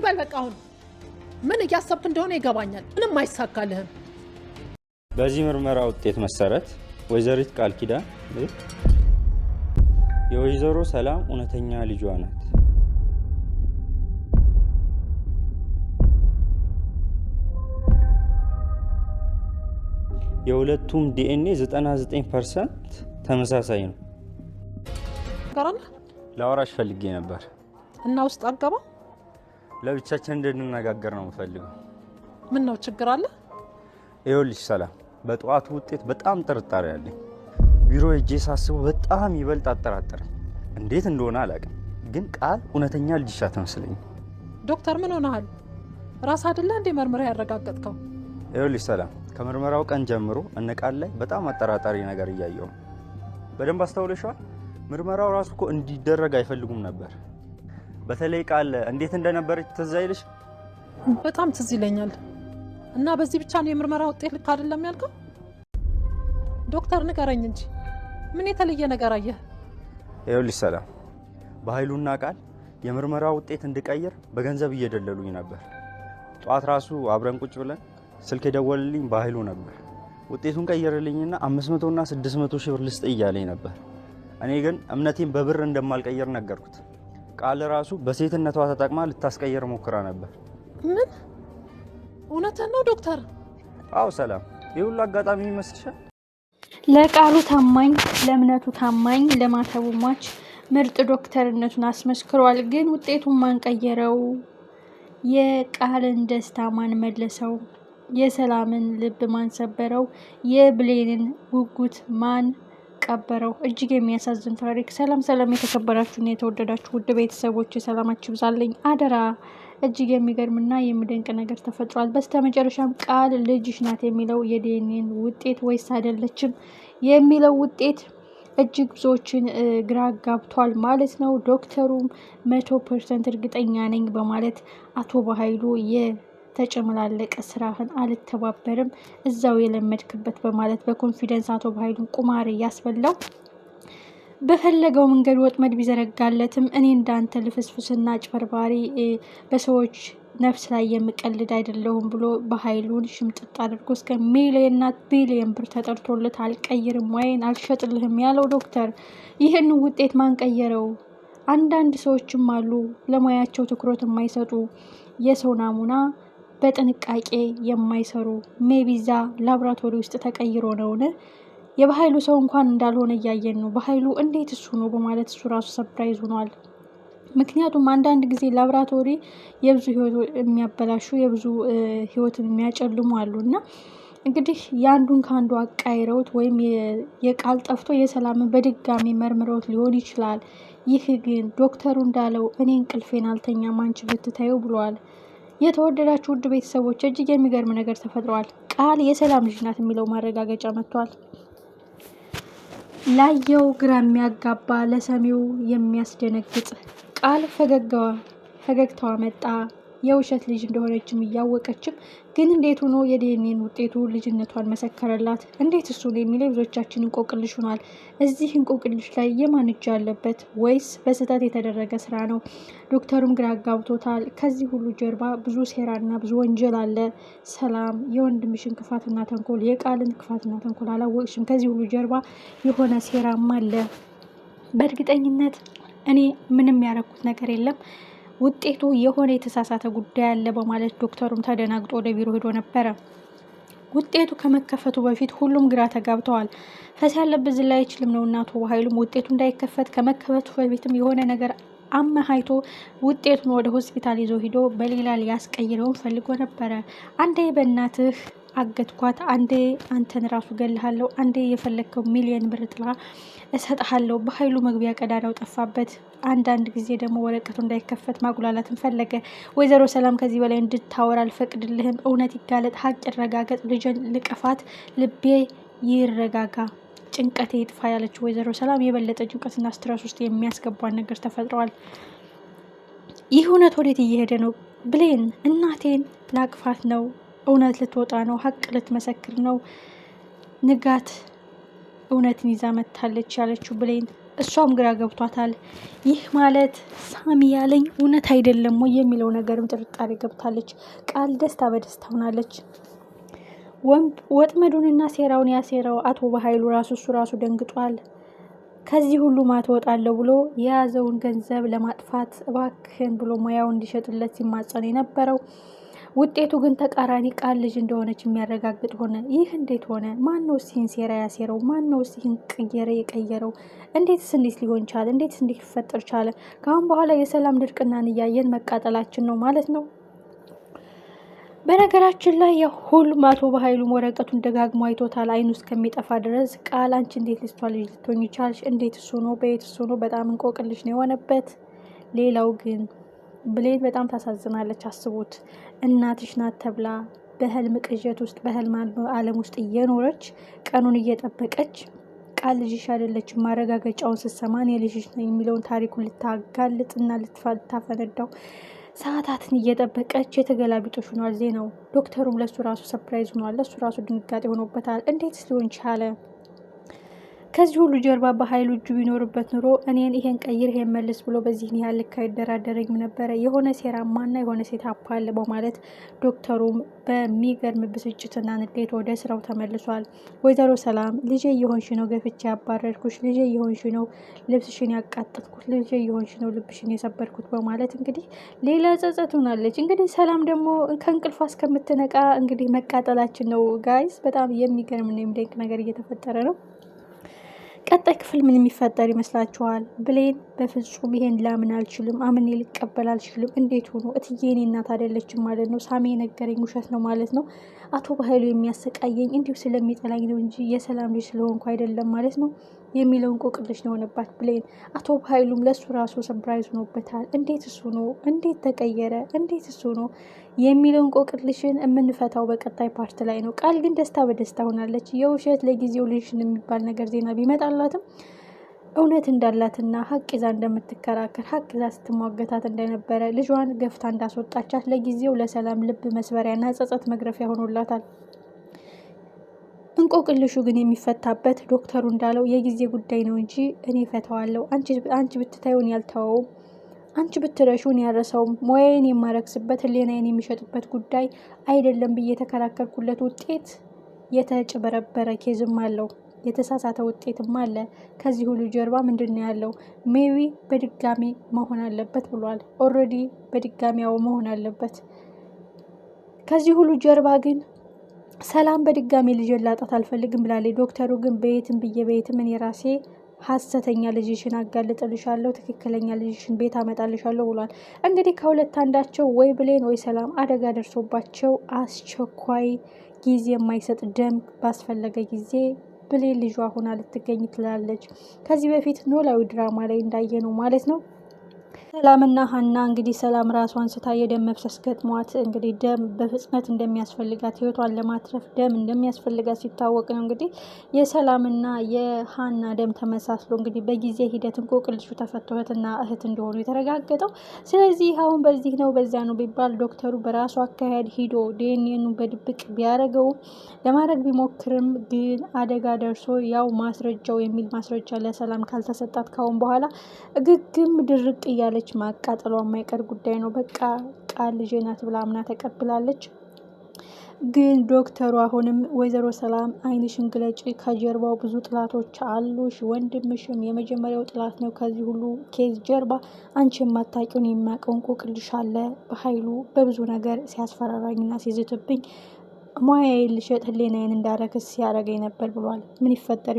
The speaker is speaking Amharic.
በል በቃ አሁን ምን እያሰብክ እንደሆነ ይገባኛል። ምንም አይሳካልህም። በዚህ ምርመራ ውጤት መሰረት ወይዘሪት ቃል ኪዳን የወይዘሮ ሰላም እውነተኛ ልጇ ናት። የሁለቱም ዲኤንኤ 99% ተመሳሳይ ነው። ጋራና ላወራሽ ፈልጌ ነበር እና ውስጥ አገባ ለብቻችን እንድንነጋገር ነው የምፈልገው። ምን ነው ችግር አለ? ይኸውልሽ ሰላም፣ በጠዋቱ ውጤት በጣም ጥርጣሬ አለኝ። ቢሮ ሄጄ ሳስበው በጣም ይበልጥ አጠራጠረኝ። እንዴት እንደሆነ አላውቅም፣ ግን ቃል እውነተኛ ልጅሽ አትመስለኝም። ዶክተር ምን ሆነሃል? ራስ አይደለ እንዴ መርመራ ያረጋገጥከው? ይኸውልሽ ሰላም፣ ከምርመራው ቀን ጀምሮ እነ ቃል ላይ በጣም አጠራጣሪ ነገር እያየሁ ነው። በደንብ አስተውለሽዋል? ምርመራው ራሱ እኮ እንዲደረግ አይፈልጉም ነበር። በተለይ ቃል እንዴት እንደነበረች ትዝ አይልሽ? በጣም ትዝ ይለኛል። እና በዚህ ብቻ ነው የምርመራ ውጤት ልክ አይደለም ያልከው? ዶክተር ንገረኝ እንጂ ምን የተለየ ነገር አየህ? ይኸውልሽ ሰላም፣ በኃይሉና ቃል የምርመራ ውጤት እንድቀይር በገንዘብ እየደለሉኝ ነበር። ጧት ራሱ አብረን ቁጭ ብለን ስልክ የደወልልኝ በኃይሉ ነበር። ውጤቱን ቀይርልኝና 500 እና 600 ሺህ ብር ልስጥ እያለኝ ነበር። እኔ ግን እምነቴን በብር እንደማልቀይር ነገርኩት። ቃል ራሱ በሴትነቷ ተጠቅማ ልታስቀይር ሞክራ ነበር። ምን? እውነትህን ነው ዶክተር? አዎ ሰላም፣ ይህ ሁሉ አጋጣሚ ይመስልሻል? ለቃሉ ታማኝ፣ ለእምነቱ ታማኝ፣ ለማተቡ ሟች ምርጥ ዶክተርነቱን አስመስክሯል። ግን ውጤቱን ማን ቀየረው? የቃልን ደስታ ማን መለሰው? የሰላምን ልብ ማን ሰበረው? የብሌንን ጉጉት ማን ቀበረው? እጅግ የሚያሳዝን ታሪክ። ሰላም ሰላም፣ የተከበራችሁና የተወደዳችሁ ውድ ቤተሰቦች ሰላማችሁ ይብዛልኝ አደራ። እጅግ የሚገርምና የሚደንቅ ነገር ተፈጥሯል። በስተመጨረሻም ቃል ልጅሽ ናት የሚለው የዲኤንኤ ውጤት ወይስ አይደለችም የሚለው ውጤት እጅግ ብዙዎችን ግራ ጋብቷል ማለት ነው። ዶክተሩም 100% እርግጠኛ ነኝ በማለት አቶ በኃይሉ የተጨመላለቀ ስራህን አልተባበርም እዛው የለመድክበት በማለት በኮንፊደንስ አቶ በኃይሉን ቁማር ያስበላው በፈለገው መንገድ ወጥመድ ቢዘረጋለትም እኔ እንዳንተ ልፍስፍስና አጭበርባሪ በሰዎች ነፍስ ላይ የምቀልድ አይደለሁም ብሎ በኃይሉን ሽምጥጥ አድርጎ እስከ ሚሊዮንና ቢሊዮን ብር ተጠርቶለት አልቀይርም ወይን አልሸጥልህም ያለው ዶክተር ይህን ውጤት ማን ቀየረው? አንዳንድ ሰዎችም አሉ ለሙያቸው ትኩረት የማይሰጡ የሰው ናሙና በጥንቃቄ የማይሰሩ ሜቢዛ ላብራቶሪ ውስጥ ተቀይሮ ነውን? የበኃይሉ ሰው እንኳን እንዳልሆነ እያየን ነው። በኃይሉ እንዴት እሱ ነው በማለት እሱ ራሱ ሰርፕራይዝ ሆኗል። ምክንያቱም አንዳንድ ጊዜ ላብራቶሪ የብዙ ህይወት የሚያበላሹ የብዙ ህይወትን የሚያጨልሙ አሉ እና እንግዲህ የአንዱን ከአንዱ አቃይረውት ወይም የቃል ጠፍቶ የሰላምን በድጋሚ መርምረውት ሊሆን ይችላል። ይህ ግን ዶክተሩ እንዳለው እኔ እንቅልፌን አልተኛም አንቺ ብትታየው ብለዋል። የተወደዳችሁ ውድ ቤተሰቦች እጅግ የሚገርም ነገር ተፈጥሯል። ቃል የሰላም ልጅ ናት የሚለው ማረጋገጫ መጥቷል። ላየው ግራ የሚያጋባ ለሰሚው የሚያስደነግጥ ቃል ፈገግታዋ መጣ። የውሸት ልጅ እንደሆነችም እያወቀችም ግን እንዴት ሆኖ የዲኤንኤ ውጤቱ ልጅነቷን መሰከረላት? እንዴት እሱ ነው የሚለው ብዙዎቻችን እንቆቅልሽ ሆኗል። እዚህ እንቆቅልሽ ላይ የማን እጅ አለበት? ወይስ በስህተት የተደረገ ስራ ነው? ዶክተሩም ግራ ጋብቶታል። ከዚህ ሁሉ ጀርባ ብዙ ሴራና ብዙ ወንጀል አለ። ሰላም የወንድምሽን ክፋትና ተንኮል የቃልን ክፋትና ተንኮል አላወቅሽም? ከዚህ ሁሉ ጀርባ የሆነ ሴራም አለ። በእርግጠኝነት እኔ ምንም ያደረኩት ነገር የለም ውጤቱ የሆነ የተሳሳተ ጉዳይ አለ በማለት ዶክተሩም ተደናግጦ ወደ ቢሮ ሄዶ ነበረ። ውጤቱ ከመከፈቱ በፊት ሁሉም ግራ ተጋብተዋል። ፈስ ያለበት ዝላ አይችልም ነው እናቱ በኃይሉም ውጤቱ እንዳይከፈት ከመከፈቱ በፊትም የሆነ ነገር አመሃይቶ ውጤቱን ወደ ሆስፒታል ይዞ ሂዶ በሌላ ሊያስቀይረውን ፈልጎ ነበረ። አንዴ በእናትህ አገትኳት፣ አንዴ አንተን ራሱ ገልሃለሁ፣ አንዴ የፈለግከው ሚሊዮን ብር ጥላ እሰጥሃለሁ። በኃይሉ መግቢያ ቀዳዳው ጠፋበት። አንዳንድ ጊዜ ደግሞ ወረቀቱ እንዳይከፈት ማጉላላትን ፈለገ። ወይዘሮ ሰላም ከዚህ በላይ እንድታወራ አልፈቅድልህም፣ እውነት ይጋለጥ፣ ሀቅ ይረጋገጥ፣ ልጅን ልቀፋት፣ ልቤ ይረጋጋ፣ ጭንቀቴ ይጥፋ ያለችው ወይዘሮ ሰላም የበለጠ ጭንቀትና ስትረስ ውስጥ የሚያስገባን ነገር ተፈጥሯል። ይህ እውነት ወዴት እየሄደ ነው? ብሌን እናቴን ላቅፋት ነው፣ እውነት ልትወጣ ነው፣ ሀቅ ልትመሰክር ነው፣ ንጋት እውነትን ይዛ መታለች ያለችው ብሌን እሷም ግራ ገብቷታል። ይህ ማለት ሳሚ ያለኝ እውነት አይደለም ወይ የሚለው ነገርም ጥርጣሬ ገብታለች። ቃል ደስታ በደስታ ሆናለች። ወጥመዱንና ሴራውን ያሴረው አቶ በኃይሉ እሱ ራሱ ደንግጧል። ከዚህ ሁሉ ማትወጣለሁ ብሎ የያዘውን ገንዘብ ለማጥፋት እባክህን ብሎ ሙያው እንዲሸጥለት ሲማጸን የነበረው ውጤቱ ግን ተቃራኒ ቃል ልጅ እንደሆነች የሚያረጋግጥ ሆነ። ይህ እንዴት ሆነ? ማን ነው ይህን ሴራ ያሴረው? ማን ነው ይህን የቀየረው? እንዴትስ ሊሆን ቻለ? እንዴትስ ሊፈጠር ቻለ? ከአሁን በኋላ የሰላም ድርቅናን እያየን መቃጠላችን ነው ማለት ነው። በነገራችን ላይ ሁሉም አቶ በኃይሉም ወረቀቱን ደጋግሞ አይቶታል፣ አይኑ እስከሚጠፋ ድረስ። ቃል አንቺ እንዴት ልጅቷ ልጅ ልትሆኝ ቻልሽ? እንዴት እሱ ነው? በየት እሱ ነው? በጣም እንቆቅልሽ ነው የሆነበት። ሌላው ግን ብሌን በጣም ታሳዝናለች። አስቡት፣ እናትሽ ናት ተብላ በህልም ቅዠት ውስጥ በህልም ዓለም ውስጥ እየኖረች ቀኑን እየጠበቀች ቃል ልጅሽ አይደለችም ማረጋገጫውን ስትሰማ እኔ ልጅሽ ነው የሚለውን ታሪኩን ልታጋልጥና ልታፈነዳው ሰዓታትን እየጠበቀች የተገላቢጦሽ ሆኗል ዜናው። ዶክተሩም ለሱ ራሱ ሰርፕራይዝ ሆኗል። ለሱ ራሱ ድንጋጤ ሆኖበታል። እንዴትስ ሊሆን ቻለ? ከዚህ ሁሉ ጀርባ በኃይሉ እጁ ቢኖርበት ኑሮ እኔን ይሄን ቀይር ይሄን መልስ ብሎ በዚህ ያህል ልክ አይደራደረኝም ነበረ። የሆነ ሴራማና የሆነ ሴታፕ አለ በማለት ዶክተሩም በሚገርም ብስጭትና ንዴት ወደ ስራው ተመልሷል። ወይዘሮ ሰላም ልጄ እየሆንሽ ነው ገፍቼ ያባረርኩሽ፣ ልጄ እየሆንሽ ነው ልብስሽን ያቃጠልኩት፣ ልጄ እየሆንሽ ነው ልብሽን የሰበርኩት በማለት እንግዲህ ሌላ ጸጸት ሆናለች። እንግዲህ ሰላም ደግሞ ከእንቅልፏ እስከምትነቃ እንግዲህ መቃጠላችን ነው ጋይስ። በጣም የሚገርም ነው የሚደንቅ ነገር እየተፈጠረ ነው። ቀጣይ ክፍል ምን የሚፈጠር ይመስላችኋል? ብሌን በፍጹም ይሄን ላምን አልችልም፣ አምኔ ልቀበል አልችልም። እንዴት ሆኖ እትዬ እኔ እናት አይደለችም ማለት ነው? ሳሚ የነገረኝ ውሸት ነው ማለት ነው? አቶ በኃይሉ የሚያሰቃየኝ እንዲሁ ስለሚጠላኝ ነው እንጂ የሰላም ልጅ ስለሆንኩ አይደለም ማለት ነው የሚለውን ቆቅልሽ ነው የሆነባት ብሌን። አቶ በኃይሉም ለሱ ራሱ ሰርፕራይዝ ሆኖበታል። እንዴት እሱ ነው? እንዴት ተቀየረ? እንዴት እሱ ነው የሚለውን ቆቅልሽን የምንፈታው በቀጣይ ፓርት ላይ ነው። ቃል ግን ደስታ በደስታ ሆናለች። የውሸት ለጊዜው ልጅን የሚባል ነገር ዜና ቢመጣላትም እውነት እንዳላትና ሀቅ ይዛ እንደምትከራከር ሀቅ ይዛ ስትሟገታት እንደነበረ ልጇን ገፍታ እንዳስወጣቻት ለጊዜው ለሰላም ልብ መስበሪያና ጸጸት መግረፊያ ሆኖላታል። እንቆቅልሹ ግን የሚፈታበት ዶክተሩ እንዳለው የጊዜ ጉዳይ ነው እንጂ እኔ ፈተዋለሁ። አንቺ ብትታዩን ያልተወውም፣ አንቺ ብትረሹን ያረሰውም፣ ሞያዬን የማረክስበት ህሊናዬን የሚሸጥበት ጉዳይ አይደለም ብዬ የተከራከርኩለት ውጤት የተጭበረበረ ኬዝም አለው፣ የተሳሳተ ውጤትም አለ። ከዚህ ሁሉ ጀርባ ምንድን ነው ያለው? ሜቢ በድጋሚ መሆን አለበት ብሏል። ኦልሬዲ በድጋሚያው መሆን አለበት። ከዚህ ሁሉ ጀርባ ግን ሰላም በድጋሚ ልጅ ላጣት አልፈልግም ብላለች። ዶክተሩ ግን በየትም ብዬ በየትም እኔ ራሴ ሀሰተኛ ልጅሽን አጋልጥልሻለሁ፣ ትክክለኛ ልጅሽን ቤት አመጣልሻለሁ ብሏል። እንግዲህ ከሁለት አንዳቸው ወይ ብሌን ወይ ሰላም አደጋ ደርሶባቸው አስቸኳይ ጊዜ የማይሰጥ ደም ባስፈለገ ጊዜ ብሌን ልጇ ሆና ልትገኝ ትላለች። ከዚህ በፊት ኖላዊ ድራማ ላይ እንዳየነው ማለት ነው። ሰላምና ሀና እንግዲህ ሰላም ራሷን ስታ የደም መፍሰስ ገጥሟት እንግዲህ ደም በፍጥነት እንደሚያስፈልጋት ህይወቷን ለማትረፍ ደም እንደሚያስፈልጋት ሲታወቅ ነው እንግዲህ የሰላምና የሀና ደም ተመሳስሎ እንግዲህ በጊዜ ሂደት እንቆቅልሹ ተፈቶትና እህት እንደሆኑ የተረጋገጠው። ስለዚህ አሁን በዚህ ነው በዚያ ነው ቢባል ዶክተሩ በራሱ አካሄድ ሂዶ ዲኤንኤኑ በድብቅ ቢያደርገው ለማድረግ ቢሞክርም ግን አደጋ ደርሶ ያው ማስረጃው የሚል ማስረጃ ለሰላም ካልተሰጣት ካሁን በኋላ ግግም ድርቅ እያለች ማቃጠሏ የማይቀር ጉዳይ ነው። በቃ ቃል ልጄ ናት ብላ አምና ተቀብላለች። ግን ዶክተሩ አሁንም ወይዘሮ ሰላም አይንሽን ግለጪ፣ ከጀርባው ብዙ ጥላቶች አሉሽ፣ ወንድምሽም የመጀመሪያው ጥላት ነው። ከዚህ ሁሉ ኬዝ ጀርባ አንቺ የማታውቂውን የማውቀው እንቆቅልሽ አለ። በኃይሉ በብዙ ነገር ሲያስፈራራኝና ሲዝትብኝ ሙያዬን ልሸጥ ህሊናዬን እንዳረክስ ሲያደርገኝ ነበር ብሏል። ምን ይፈጠር